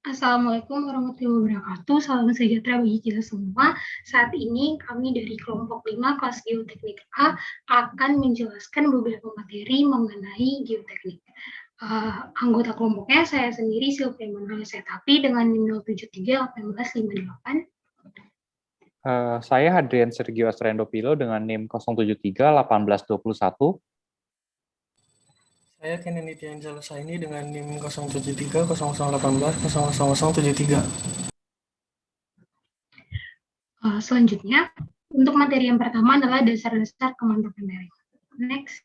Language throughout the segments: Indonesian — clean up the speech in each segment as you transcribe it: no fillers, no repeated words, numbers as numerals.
Assalamualaikum warahmatullahi wabarakatuh. Salam sejahtera bagi kita semua. Saat ini kami dari kelompok 5 kelas Geoteknik A akan menjelaskan beberapa materi mengenai geoteknik. Anggota kelompoknya saya sendiri Silvia Manuela Setapi dengan NIM 0731858. Saya Hadrian Sergio Astrendopilo dengan NIM 0731821. Saya Kenan Nitya Anjala Saini dengan NIM 0730018 Selanjutnya, untuk materi yang pertama adalah dasar-dasar kemantapan lereng. Next.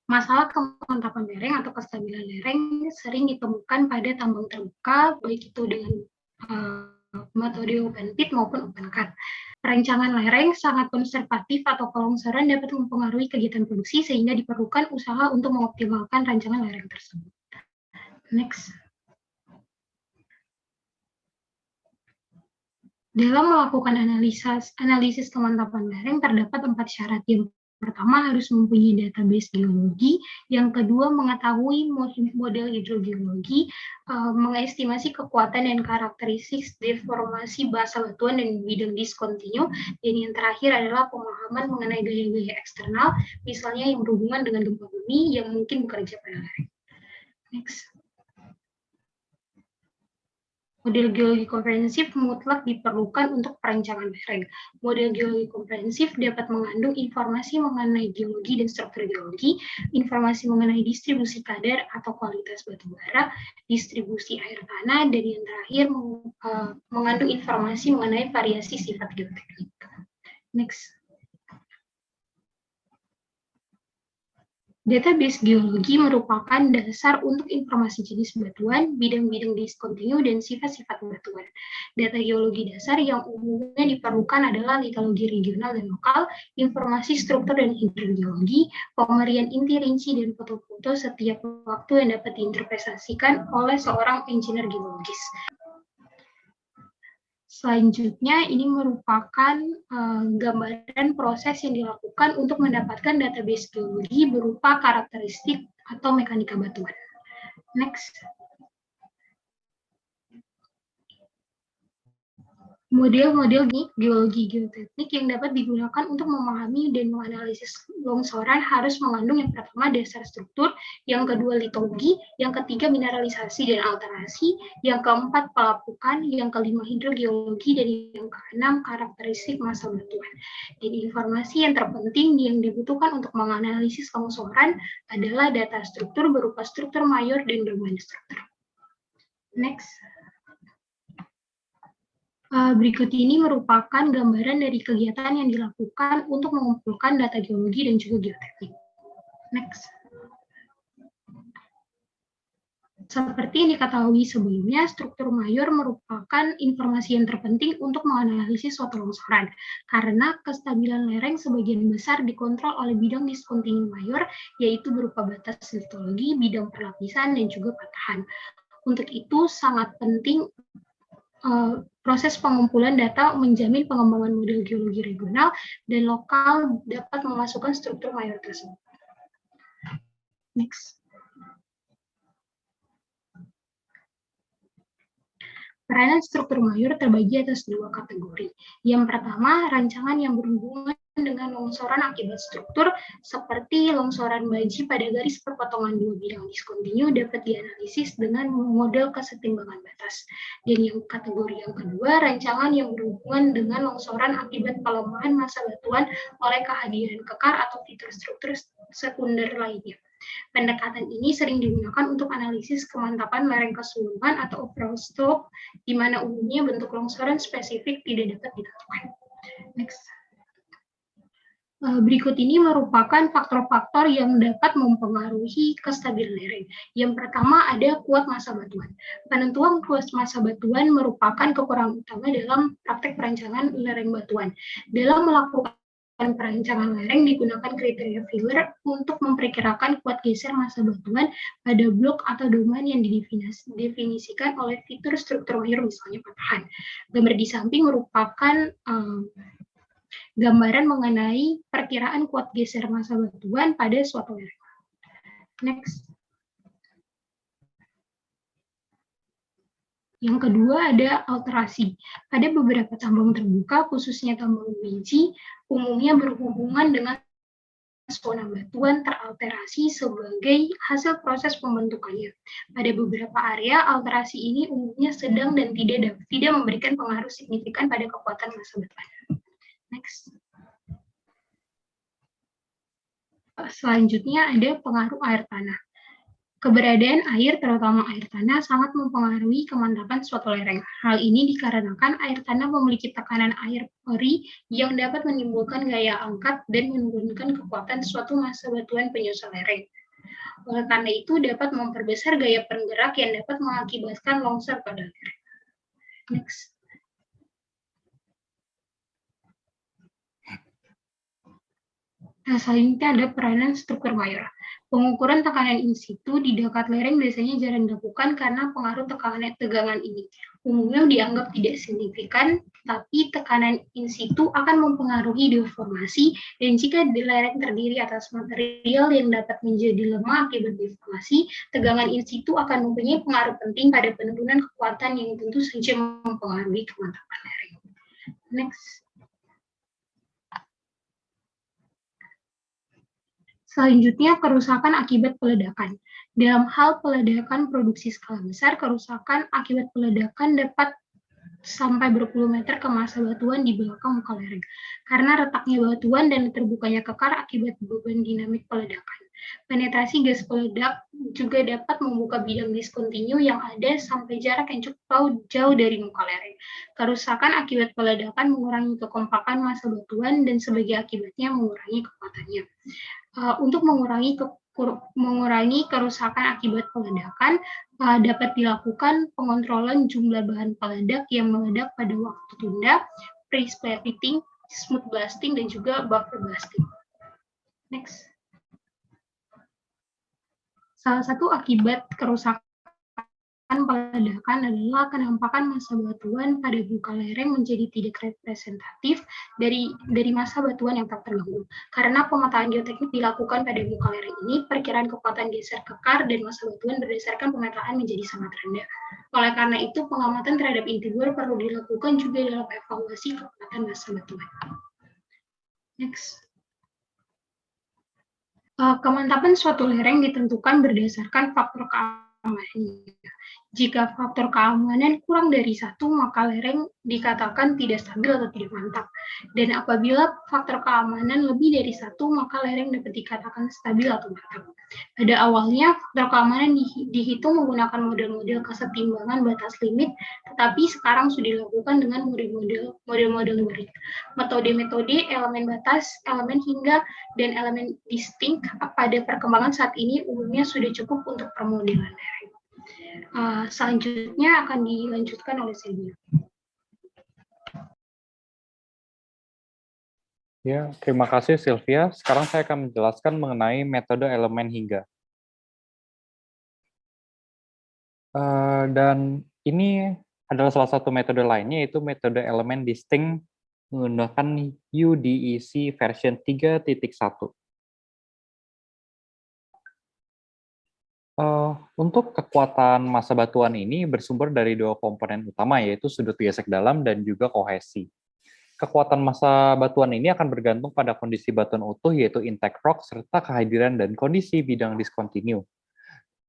Masalah kemantapan lereng atau kestabilan lereng sering ditemukan pada tambang terbuka, baik itu dengan metode open pit maupun open cut. Perencanaan lereng sangat konservatif atau kelongsoran dapat mempengaruhi kegiatan produksi sehingga diperlukan usaha untuk mengoptimalkan rancangan lereng tersebut. Next. Dalam melakukan analisis kemantapan lereng terdapat 4 syarat. Yang pertama harus mempunyai database geologi, yang kedua mengetahui model hidrogeologi, mengestimasi kekuatan dan karakteristik deformasi basa batuan dan bidang diskontinu, dan yang terakhir adalah pemahaman mengenai gaya-gaya eksternal, misalnya yang berhubungan dengan gempa bumi yang mungkin bekerja pada lereng. Next. Model geologi komprehensif mutlak diperlukan untuk perencanaan lereng. Model geologi komprehensif dapat mengandung informasi mengenai geologi dan struktur geologi, informasi mengenai distribusi kadar atau kualitas batu bara, distribusi air tanah, dan yang terakhir mengandung informasi mengenai variasi sifat geoteknik. Next. Database geologi merupakan dasar untuk informasi jenis batuan, bidang-bidang diskontinu, dan sifat-sifat batuan. Data geologi dasar yang umumnya diperlukan adalah litologi regional dan lokal, informasi struktur dan hidrogeologi, pemberian inti rinci dan foto-foto setiap waktu yang dapat diinterpretasikan oleh seorang engineer geologis. Selanjutnya, ini merupakan gambaran proses yang dilakukan untuk mendapatkan database geologi berupa karakteristik atau mekanika batuan. Next. Model-model geologi geoteknik yang dapat digunakan untuk memahami dan menganalisis longsoran harus mengandung yang pertama dasar struktur, yang kedua litologi, yang ketiga mineralisasi dan alterasi, yang keempat pelapukan, yang kelima hidrogeologi, dan yang keenam karakteristik massa batuan. Dan informasi yang terpenting yang dibutuhkan untuk menganalisis longsoran adalah data struktur berupa struktur mayor dan domain struktur. Next. Berikut ini merupakan gambaran dari kegiatan yang dilakukan untuk mengumpulkan data geologi dan juga geoteknik. Next. Seperti yang diketahui sebelumnya, struktur mayor merupakan informasi yang terpenting untuk menganalisis suatu longsoran, karena kestabilan lereng sebagian besar dikontrol oleh bidang diskontinu mayor, yaitu berupa batas litologi, bidang perlapisan, dan juga patahan. Untuk itu, sangat penting proses pengumpulan data menjamin pengembangan model geologi regional dan lokal dapat memasukkan struktur mayor tersebut. Next. Peranan struktur mayor terbagi atas 2 kategori. Yang pertama, rancangan yang berhubungan dengan longsoran akibat struktur, seperti longsoran baji pada garis perpotongan 2 bidang diskontinu dapat dianalisis dengan model kesetimbangan batas. Dan yang kategori yang kedua, rancangan yang berhubungan dengan longsoran akibat pelemahan massa batuan oleh kehadiran kekar atau fitur struktur sekunder lainnya. Pendekatan ini sering digunakan untuk analisis kemantapan lereng keseluruhan atau overall slope, di mana umumnya bentuk longsoran spesifik tidak dapat ditentukan. Next. Berikut ini merupakan faktor-faktor yang dapat mempengaruhi kestabilan lereng. Yang pertama ada kuat massa batuan. Penentuan kuat massa batuan merupakan kekurangan utama dalam praktek perencanaan lereng batuan. Dalam melakukan perencanaan lereng digunakan kriteria Filler untuk memperkirakan kuat geser massa batuan pada blok atau domain yang didefinisikan oleh fitur struktur mayor, misalnya patahan. Gambar di samping merupakan gambaran mengenai perkiraan kuat geser massa batuan pada suatu lereng. Next. Yang kedua ada alterasi. Pada beberapa tambang terbuka, khususnya tambang biji, umumnya berhubungan dengan zona batuan teralterasi sebagai hasil proses pembentukannya. Pada beberapa area, alterasi ini umumnya sedang dan tidak memberikan pengaruh signifikan pada kekuatan massa batuan. Next. Selanjutnya ada pengaruh air tanah. Keberadaan air, terutama air tanah, sangat mempengaruhi kemantapan suatu lereng. Hal ini dikarenakan air tanah memiliki tekanan air pori yang dapat menimbulkan gaya angkat dan menurunkan kekuatan suatu massa batuan penyusul lereng. Oleh karena itu, dapat memperbesar gaya penggerak yang dapat mengakibatkan longsor pada lereng. Next. Nah, selanjutnya ada peranan struktur mayor. Pengukuran tekanan in situ di dekat lereng biasanya jarang dilakukan karena pengaruh tegangan ini. Umumnya dianggap tidak signifikan, tapi tekanan in situ akan mempengaruhi deformasi, dan jika di lereng terdiri atas material yang dapat menjadi lemah akibat deformasi, tegangan in situ akan mempunyai pengaruh penting pada penurunan kekuatan yang tentu saja mempengaruhi kemantapan lereng. Next. Selanjutnya, kerusakan akibat peledakan. Dalam hal peledakan produksi skala besar, kerusakan akibat peledakan dapat sampai berpuluh meter ke massa batuan di belakang muka lereng, karena retaknya batuan dan terbukanya kekar akibat beban dinamik peledakan. Penetrasi gas peledak juga dapat membuka bidang diskontinu yang ada sampai jarak yang cukup jauh dari muka lereng. Kerusakan akibat peledakan mengurangi kekompakan massa batuan dan sebagai akibatnya mengurangi kekuatannya. Untuk mengurangi kerusakan akibat peledakan, dapat dilakukan pengontrolan jumlah bahan peledak yang meledak pada waktu tunda, pre-splitting, smooth blasting, dan juga buffer blasting. Next. Salah satu akibat kerusakan peledakan adalah kenampakan massa batuan pada muka lereng menjadi tidak representatif dari massa batuan yang tak terganggu. Karena pemetaan geoteknik dilakukan pada muka lereng ini, perkiraan kekuatan geser kekar dan massa batuan berdasarkan pemetaan menjadi sangat rendah. Oleh karena itu, pengamatan terhadap inti bor perlu dilakukan juga dalam evaluasi kekuatan massa batuan. Next. Kemantapan suatu lereng ditentukan berdasarkan faktor keamanan. Jika faktor keamanan kurang dari 1, maka lereng dikatakan tidak stabil atau tidak mantap. Dan apabila faktor keamanan lebih dari 1, maka lereng dapat dikatakan stabil atau mantap. Pada awalnya, faktor keamanan dihitung menggunakan model-model kesetimbangan batas limit, tetapi sekarang sudah dilakukan dengan model-model numerik. Metode-metode elemen batas, elemen hingga, dan elemen distinct pada perkembangan saat ini umumnya sudah cukup untuk permodelan lereng. Selanjutnya akan dilanjutkan oleh Sylvia. Ya, terima kasih Sylvia. Sekarang saya akan menjelaskan mengenai metode elemen hingga. Dan ini adalah salah satu metode lainnya, yaitu metode elemen distinct menggunakan UDEC version 3.1. Untuk kekuatan massa batuan ini bersumber dari 2 komponen utama, yaitu sudut gesek dalam dan juga kohesi. Kekuatan massa batuan ini akan bergantung pada kondisi batuan utuh, yaitu intact rock, serta kehadiran dan kondisi bidang diskontinu.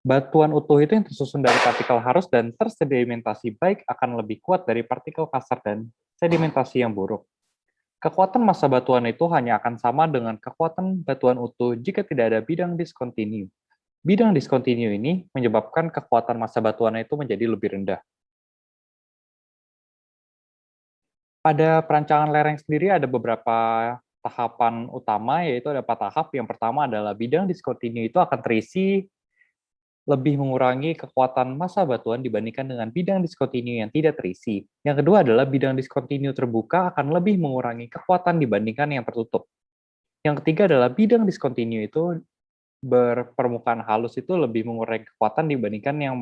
Batuan utuh itu yang tersusun dari partikel halus dan tersedimentasi baik akan lebih kuat dari partikel kasar dan sedimentasi yang buruk. Kekuatan massa batuan itu hanya akan sama dengan kekuatan batuan utuh jika tidak ada bidang diskontinu. Bidang diskontinu ini menyebabkan kekuatan massa batuan itu menjadi lebih rendah. Pada perancangan lereng sendiri ada beberapa tahapan utama, yaitu ada 4 tahap. Yang pertama adalah bidang diskontinu itu akan terisi lebih mengurangi kekuatan massa batuan dibandingkan dengan bidang diskontinu yang tidak terisi. Yang kedua adalah bidang diskontinu terbuka akan lebih mengurangi kekuatan dibandingkan yang tertutup. Yang ketiga adalah bidang diskontinu itu berpermukaan halus itu lebih mengurangi kekuatan dibandingkan yang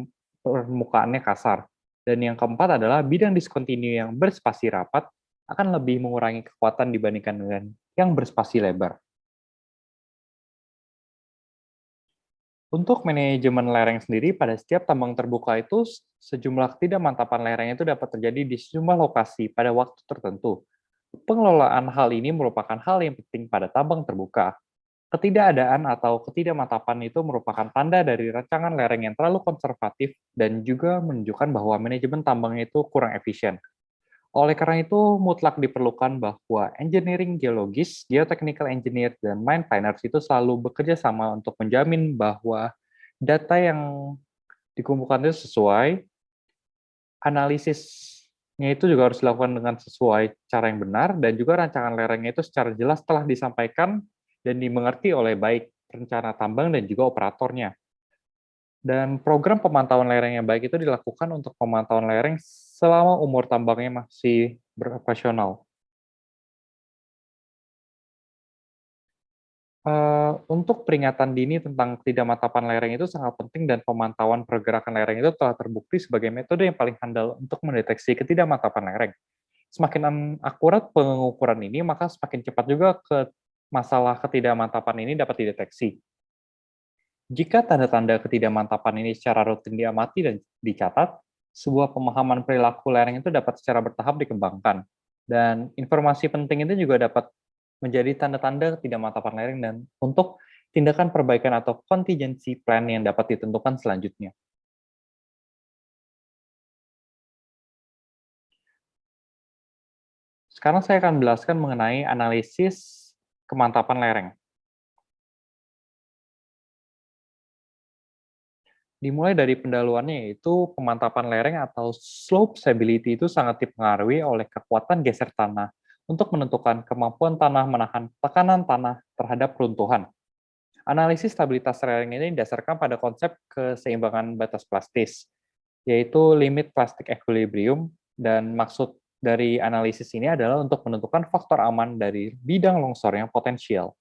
permukaannya kasar. Dan yang keempat adalah bidang diskontinu yang berspasi rapat akan lebih mengurangi kekuatan dibandingkan dengan yang berspasi lebar. Untuk manajemen lereng sendiri, pada setiap tambang terbuka itu sejumlah ketidakmantapan lereng itu dapat terjadi di sejumlah lokasi pada waktu tertentu. Pengelolaan hal ini merupakan hal yang penting pada tambang terbuka. Ketidakadaan atau ketidakmantapan itu merupakan tanda dari rancangan lereng yang terlalu konservatif dan juga menunjukkan bahwa manajemen tambang itu kurang efisien. Oleh karena itu, mutlak diperlukan bahwa engineering geologis, geotechnical engineer, dan mine planners itu selalu bekerja sama untuk menjamin bahwa data yang dikumpulkan itu sesuai, analisisnya itu juga harus dilakukan dengan sesuai cara yang benar, dan juga rancangan lerengnya itu secara jelas telah disampaikan dan dimengerti oleh baik perencana tambang dan juga operatornya. Dan program pemantauan lereng yang baik itu dilakukan untuk pemantauan lereng selama umur tambangnya masih beroperasional. Untuk peringatan dini tentang ketidakmantapan lereng itu sangat penting dan pemantauan pergerakan lereng itu telah terbukti sebagai metode yang paling handal untuk mendeteksi ketidakmantapan lereng. Semakin akurat pengukuran ini, maka semakin cepat juga masalah ketidakmantapan ini dapat dideteksi. Jika tanda-tanda ketidakmantapan ini secara rutin diamati dan dicatat, sebuah pemahaman perilaku lereng itu dapat secara bertahap dikembangkan. Dan informasi penting itu juga dapat menjadi tanda-tanda ketidakmantapan lereng dan untuk tindakan perbaikan atau contingency plan yang dapat ditentukan selanjutnya. Sekarang saya akan menjelaskan mengenai analisis kemantapan lereng. Dimulai dari pendahuluannya, yaitu pemantapan lereng atau slope stability itu sangat dipengaruhi oleh kekuatan geser tanah untuk menentukan kemampuan tanah menahan tekanan tanah terhadap runtuhan. Analisis stabilitas lereng ini didasarkan pada konsep keseimbangan batas plastis, yaitu limit plastic equilibrium, dan maksud dari analisis ini adalah untuk menentukan faktor aman dari bidang longsor yang potensial.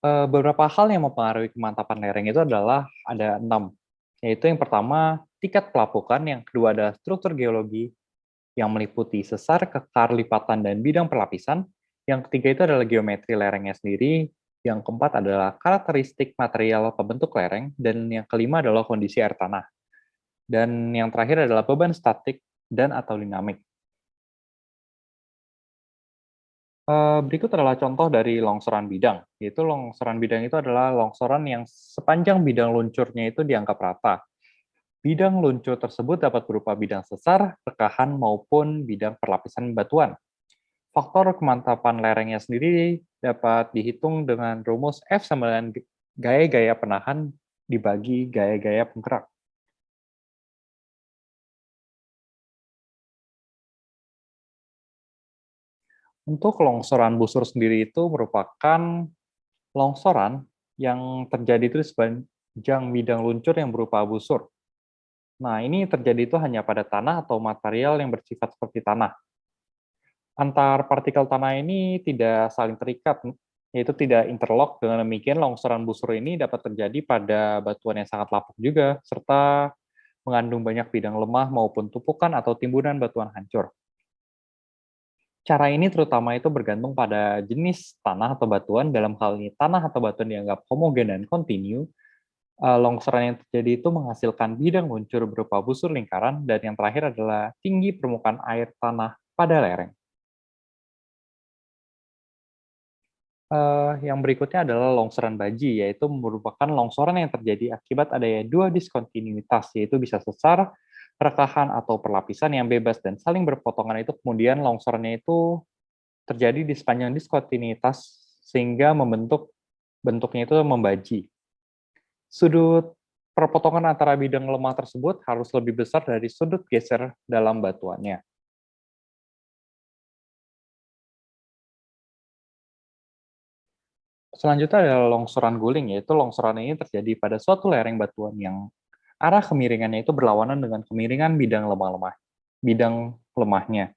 Beberapa hal yang mempengaruhi kemantapan lereng itu adalah ada 6, yaitu yang pertama, tingkat pelapukan, yang kedua ada struktur geologi, yang meliputi sesar, kekar, lipatan, dan bidang perlapisan, yang ketiga itu adalah geometri lerengnya sendiri, yang keempat adalah karakteristik material pembentuk lereng, dan yang kelima adalah kondisi air tanah, dan yang terakhir adalah beban statik dan atau dinamik. Berikut adalah contoh dari longsoran bidang, yaitu longsoran bidang itu adalah longsoran yang sepanjang bidang luncurnya itu dianggap rata. Bidang luncur tersebut dapat berupa bidang sesar, rekahan, maupun bidang perlapisan batuan. Faktor kemantapan lerengnya sendiri dapat dihitung dengan rumus F sama dengan gaya-gaya penahan dibagi gaya-gaya penggerak. Untuk longsoran busur sendiri itu merupakan longsoran yang terjadi itu di sepanjang bidang luncur yang berupa busur. Nah, ini terjadi itu hanya pada tanah atau material yang bersifat seperti tanah. Antar partikel tanah ini tidak saling terikat, yaitu tidak interlock. Dengan demikian, longsoran busur ini dapat terjadi pada batuan yang sangat lapuk juga, serta mengandung banyak bidang lemah maupun tumpukan atau timbunan batuan hancur. Cara ini terutama itu bergantung pada jenis tanah atau batuan. Dalam hal ini, tanah atau batuan dianggap homogen dan kontinu. Longsoran yang terjadi itu menghasilkan bidang luncur berupa busur lingkaran, dan yang terakhir adalah tinggi permukaan air tanah pada lereng. Yang berikutnya adalah longsoran baji, yaitu merupakan longsoran yang terjadi akibat adanya dua diskontinuitas, yaitu bisa sesar, rekahan, atau perlapisan yang bebas dan saling berpotongan. Itu kemudian longsorannya itu terjadi di sepanjang diskontinuitas sehingga bentuknya itu membaji. Sudut perpotongan antara bidang lemah tersebut harus lebih besar dari sudut geser dalam batuannya. Selanjutnya adalah longsoran guling, yaitu longsoran ini terjadi pada suatu lereng batuan yang arah kemiringannya itu berlawanan dengan kemiringan bidang lemahnya.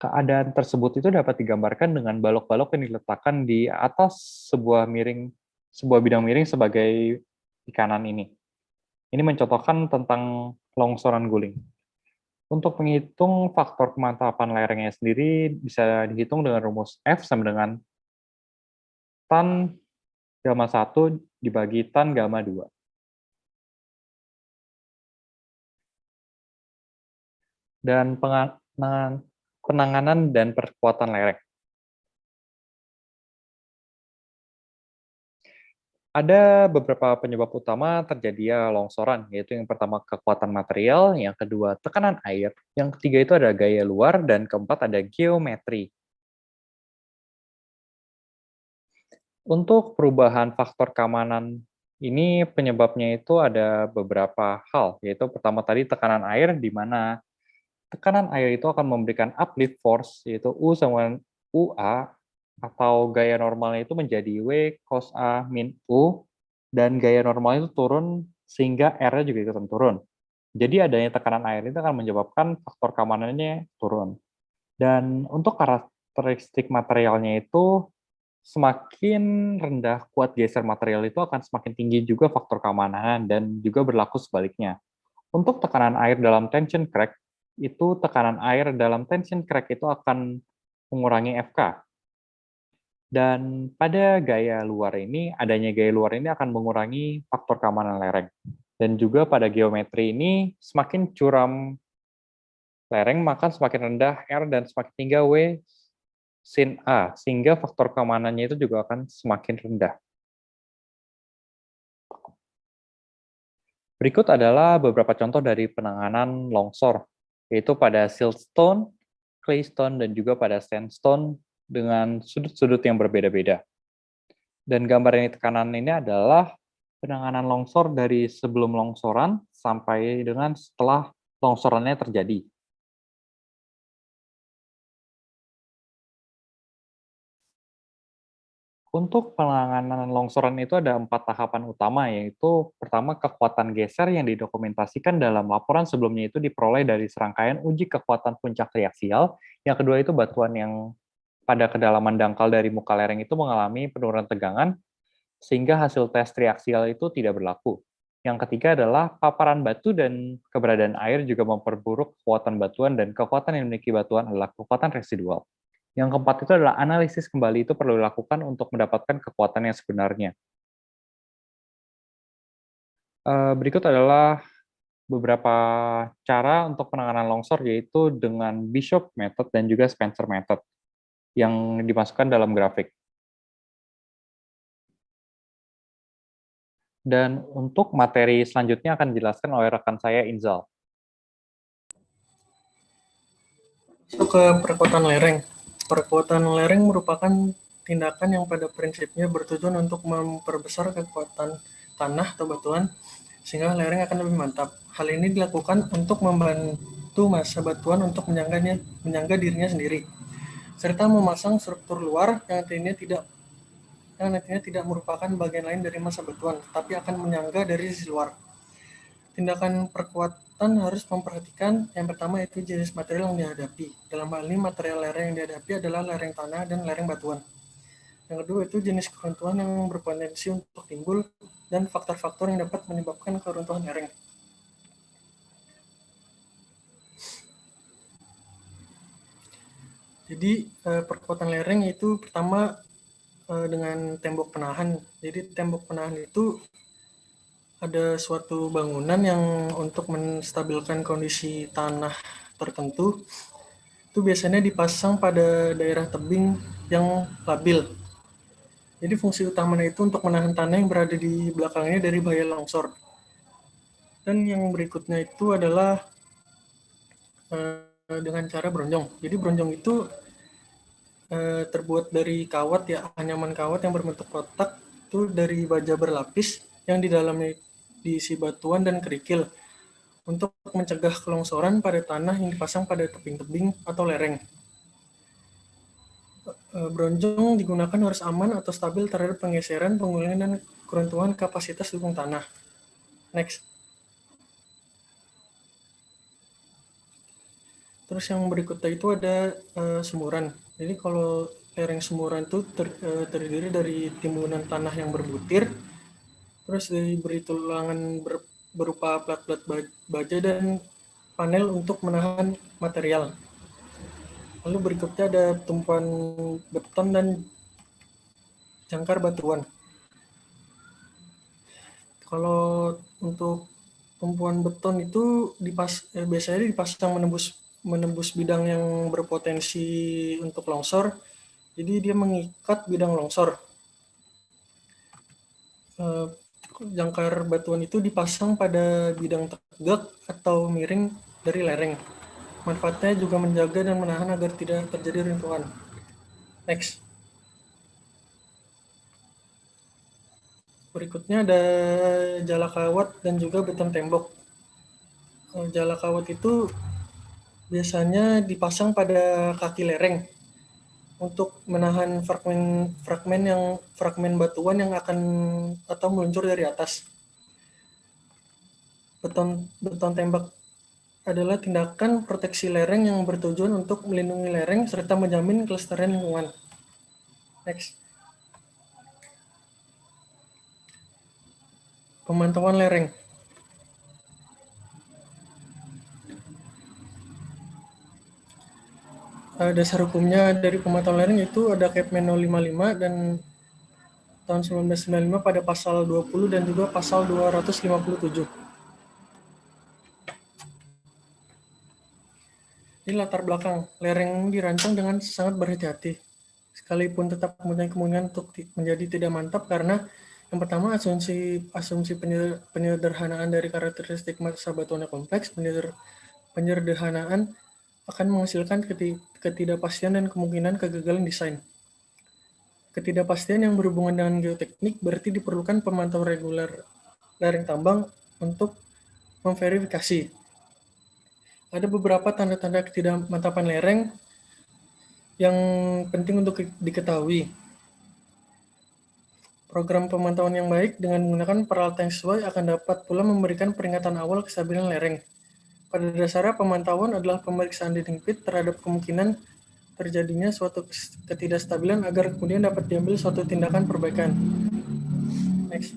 Keadaan tersebut itu dapat digambarkan dengan balok-balok yang diletakkan di atas sebuah bidang miring sebagai di kanan ini. Ini mencontohkan tentang longsoran guling. Untuk menghitung faktor kemantapan lerengnya sendiri bisa dihitung dengan rumus F sama dengan tan gamma 1 dibagi tan gamma 2. Dan penanganan dan perkuatan lereng. Ada beberapa penyebab utama terjadinya longsoran, yaitu yang pertama kekuatan material, yang kedua tekanan air, yang ketiga itu ada gaya luar, dan keempat ada geometri. Untuk perubahan faktor keamanan ini penyebabnya itu ada beberapa hal, yaitu pertama tadi tekanan air, di mana tekanan air itu akan memberikan uplift force, yaitu U sama UA, atau gaya normalnya itu menjadi W cos A min U, dan gaya normalnya itu turun sehingga R-nya juga ikutan turun. Jadi adanya tekanan air itu akan menyebabkan faktor keamanannya turun. Dan untuk karakteristik materialnya itu semakin rendah kuat geser material itu akan semakin tinggi juga faktor keamanan dan juga berlaku sebaliknya. Untuk tekanan air dalam tension crack, itu tekanan air dalam tension crack itu akan mengurangi FK. Dan pada gaya luar ini, adanya gaya luar ini akan mengurangi faktor keamanan lereng. Dan juga pada geometri ini, semakin curam lereng, maka semakin rendah R dan semakin tinggi W sin A, sehingga faktor keamanannya itu juga akan semakin rendah. Berikut adalah beberapa contoh dari penanganan longsor, yaitu pada siltstone, claystone, dan juga pada sandstone dengan sudut-sudut yang berbeda-beda. Dan gambar yang ditekanan ini adalah penanganan longsor dari sebelum longsoran sampai dengan setelah longsorannya terjadi. Untuk penanganan longsoran itu ada 4 tahapan utama, yaitu pertama kekuatan geser yang didokumentasikan dalam laporan sebelumnya itu diperoleh dari serangkaian uji kekuatan puncak triaksial. Yang kedua itu batuan yang pada kedalaman dangkal dari muka lereng itu mengalami penurunan tegangan, sehingga hasil tes triaksial itu tidak berlaku. Yang ketiga adalah paparan batu dan keberadaan air juga memperburuk kekuatan batuan, dan kekuatan yang dimiliki batuan adalah kekuatan residual. Yang keempat itu adalah analisis kembali itu perlu dilakukan untuk mendapatkan kekuatan yang sebenarnya. Berikut adalah beberapa cara untuk penanganan longsor, yaitu dengan Bishop Method dan juga Spencer Method yang dimasukkan dalam grafik. Dan untuk materi selanjutnya akan dijelaskan oleh rekan saya, Inzal. Masuk ke perkuatan lereng. Perkuatan lereng merupakan tindakan yang pada prinsipnya bertujuan untuk memperbesar kekuatan tanah atau batuan sehingga lereng akan lebih mantap. Hal ini dilakukan untuk membantu massa batuan untuk menyangga dirinya sendiri, serta memasang struktur luar yang nantinya tidak merupakan bagian lain dari massa batuan, tapi akan menyangga dari sisi luar. Tindakan perkuatan harus memperhatikan yang pertama yaitu jenis material yang dihadapi. Dalam hal ini material lereng yang dihadapi adalah lereng tanah dan lereng batuan. Yang kedua itu jenis keruntuhan yang berpotensi untuk timbul dan faktor-faktor yang dapat menyebabkan keruntuhan lereng. Jadi perkuatan lereng itu pertama dengan tembok penahan. Jadi tembok penahan itu ada suatu bangunan yang untuk menstabilkan kondisi tanah tertentu itu biasanya dipasang pada daerah tebing yang labil. Jadi fungsi utamanya itu untuk menahan tanah yang berada di belakangnya dari bahaya longsor. Dan yang berikutnya itu adalah dengan cara bronjong. Jadi bronjong itu terbuat dari kawat ya, anyaman kawat yang berbentuk kotak itu dari baja berlapis yang di dalamnya diisi batuan dan kerikil untuk mencegah kelongsoran pada tanah yang dipasang pada tebing-tebing atau lereng. Bronjong digunakan harus aman atau stabil terhadap penggeseran, pengulangan, dan keruntuhan kapasitas dukung tanah. Next. Terus yang berikutnya itu ada semuran. Jadi kalau lereng semuran itu terdiri dari timbunan tanah yang berbutir, terus diberi tulangan berupa plat-plat baja dan panel untuk menahan material. Lalu berikutnya ada tumpuan beton dan jangkar batuan. Kalau untuk tumpuan beton itu biasanya dipasang menembus bidang yang berpotensi untuk longsor. Jadi dia mengikat bidang longsor. Jangkar batuan itu dipasang pada bidang tegak atau miring dari lereng. Manfaatnya juga menjaga dan menahan agar tidak terjadi runtuhan. Next. Berikutnya ada jala kawat dan juga beton tembok. Jala kawat itu biasanya dipasang pada kaki lereng untuk menahan fragmen batuan yang akan atau meluncur dari atas. Beton tembak adalah tindakan proteksi lereng yang bertujuan untuk melindungi lereng serta menjamin kelestarian lingkungan. Next. Pemantauan lereng. Dasar hukumnya dari pemantauan lereng itu ada Kepmen 055 dan tahun 1995 pada pasal 20 dan juga pasal 257. Ini latar belakang. Lereng dirancang dengan sangat berhati-hati, sekalipun tetap mempunyai kemungkinan untuk menjadi tidak mantap karena yang pertama asumsi penyederhanaan dari karakteristik massa batuannya kompleks. Penyederhanaan akan menghasilkan ketidakpastian dan kemungkinan kegagalan desain. Ketidakpastian yang berhubungan dengan geoteknik berarti diperlukan pemantauan reguler lereng tambang untuk memverifikasi. Ada beberapa tanda-tanda ketidakmantapan lereng yang penting untuk diketahui. Program pemantauan yang baik dengan menggunakan peralatan yang sesuai akan dapat pula memberikan peringatan awal kestabilan lereng. Pada dasarnya, pemantauan adalah pemeriksaan dinding pit terhadap kemungkinan terjadinya suatu ketidakstabilan agar kemudian dapat diambil suatu tindakan perbaikan. Next.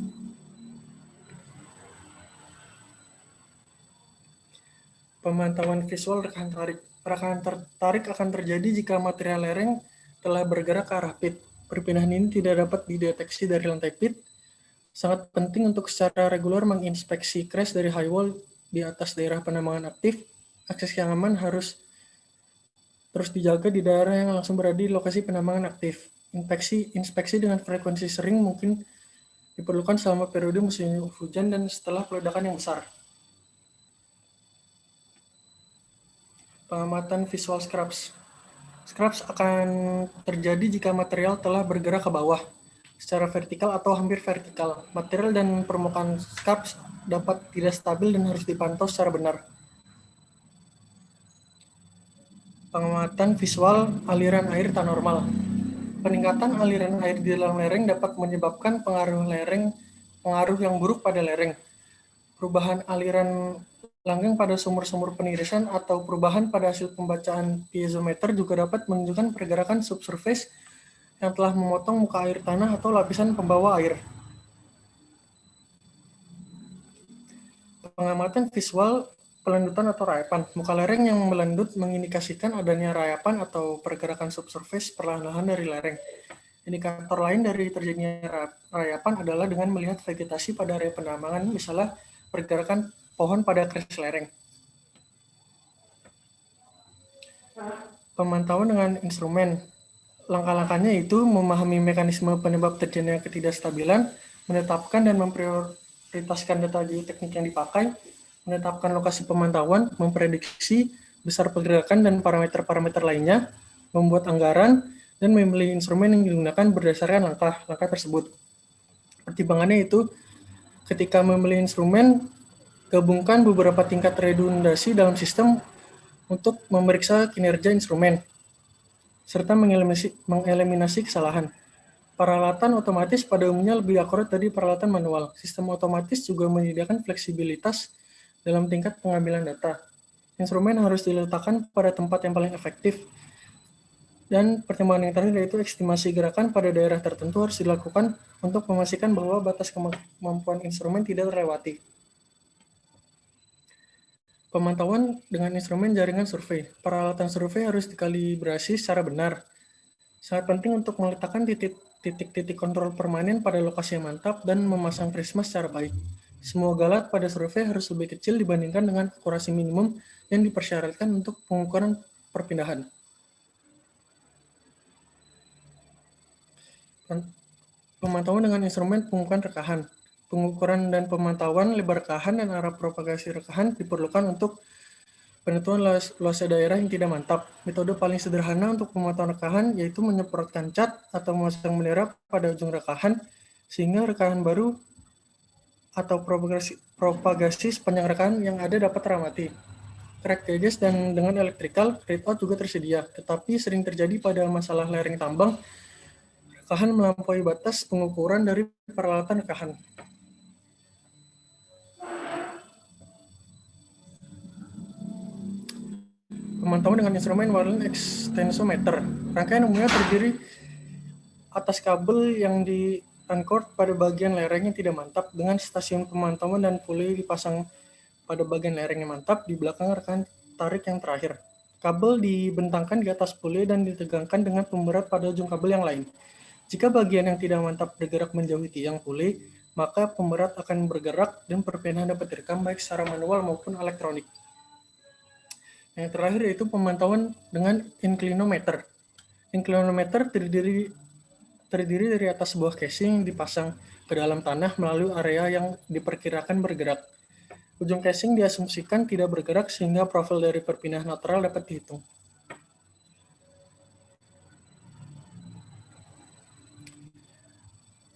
Pemantauan visual rekahan tarik. Rekahan tarik akan terjadi jika material lereng telah bergerak ke arah pit. Perpindahan ini tidak dapat dideteksi dari lantai pit. Sangat penting untuk secara reguler menginspeksi crash dari high wall di atas daerah penambangan aktif. Akses yang aman harus terus dijaga di daerah yang langsung berada di lokasi penambangan aktif. Inspeksi dengan frekuensi sering mungkin diperlukan selama periode musim hujan dan setelah peledakan yang besar. Pengamatan visual scraps. Scraps akan terjadi jika material telah bergerak ke bawah secara vertikal atau hampir vertikal. Material dan permukaan scraps dapat tidak stabil dan harus dipantau secara benar. Pengamatan visual aliran air tak normal. Peningkatan aliran air di dalam lereng dapat menyebabkan pengaruh yang buruk pada lereng. Perubahan aliran langgeng pada sumur-sumur penirisan atau perubahan pada hasil pembacaan piezometer juga dapat menunjukkan pergerakan subsurface yang telah memotong muka air tanah atau lapisan pembawa air. Pengamatan visual pelendutan atau rayapan. Muka lereng yang melendut mengindikasikan adanya rayapan atau pergerakan subsurface perlahan-lahan dari lereng. Indikator lain dari terjadinya rayapan adalah dengan melihat vegetasi pada area penambangan, misalnya pergerakan pohon pada kres lereng. Pemantauan dengan instrumen. Langkah-langkahnya itu memahami mekanisme penyebab terjadinya ketidakstabilan, menetapkan dan memprioritaskan data geoteknik yang dipakai, menetapkan lokasi pemantauan, memprediksi besar pergerakan dan parameter-parameter lainnya, membuat anggaran, dan memilih instrumen yang digunakan berdasarkan langkah-langkah tersebut. Pertimbangannya itu, ketika memilih instrumen, gabungkan beberapa tingkat redundasi dalam sistem untuk memeriksa kinerja instrumen, serta mengeliminasi kesalahan. Peralatan otomatis pada umumnya lebih akurat dari peralatan manual. Sistem otomatis juga menyediakan fleksibilitas dalam tingkat pengambilan data. Instrumen harus diletakkan pada tempat yang paling efektif. Dan pertimbangan yang terakhir yaitu estimasi gerakan pada daerah tertentu harus dilakukan untuk memastikan bahwa batas kemampuan instrumen tidak terlewati. Pemantauan dengan instrumen jaringan survei. Peralatan survei harus dikalibrasi secara benar. Sangat penting untuk meletakkan titik-titik kontrol permanen pada lokasi yang mantap, dan memasang prisma secara baik. Semua galat pada survei harus lebih kecil dibandingkan dengan akurasi minimum yang dipersyaratkan untuk pengukuran perpindahan. Pemantauan dengan instrumen pengukuran rekahan. Pengukuran dan pemantauan lebar rekahan dan arah propagasi rekahan diperlukan untuk penentuan luas daerah yang tidak mantap. Metode paling sederhana untuk pemantauan rekahan yaitu menyemprotkan cat atau memasang bendera pada ujung rekahan sehingga rekahan baru atau propagasi sepanjang rekahan yang ada dapat teramati. Crack gauges dan dengan electrical readout juga tersedia, tetapi sering terjadi pada masalah lereng tambang rekahan melampaui batas pengukuran dari peralatan rekahan. Pemantauan dengan instrumen wireless extensometer. Rangkaian umumnya terdiri atas kabel yang di-anchored pada bagian lereng yang tidak mantap dengan stasiun pemantauan dan puli dipasang pada bagian lereng yang mantap di belakang rekahan tarik yang terakhir. Kabel dibentangkan di atas puli dan ditegangkan dengan pemberat pada ujung kabel yang lain. Jika bagian yang tidak mantap bergerak menjauhi tiang puli, maka pemberat akan bergerak dan perpindahan dapat direkam baik secara manual maupun elektronik. Yang terakhir yaitu pemantauan dengan inclinometer. Inclinometer terdiri dari atas sebuah casing yang dipasang ke dalam tanah melalui area yang diperkirakan bergerak. Ujung casing diasumsikan tidak bergerak sehingga profil dari perpindahan lateral dapat dihitung.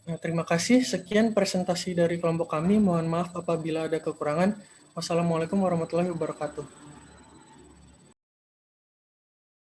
Nah, terima kasih. Sekian presentasi dari kelompok kami. Mohon maaf apabila ada kekurangan. Wassalamualaikum warahmatullahi wabarakatuh.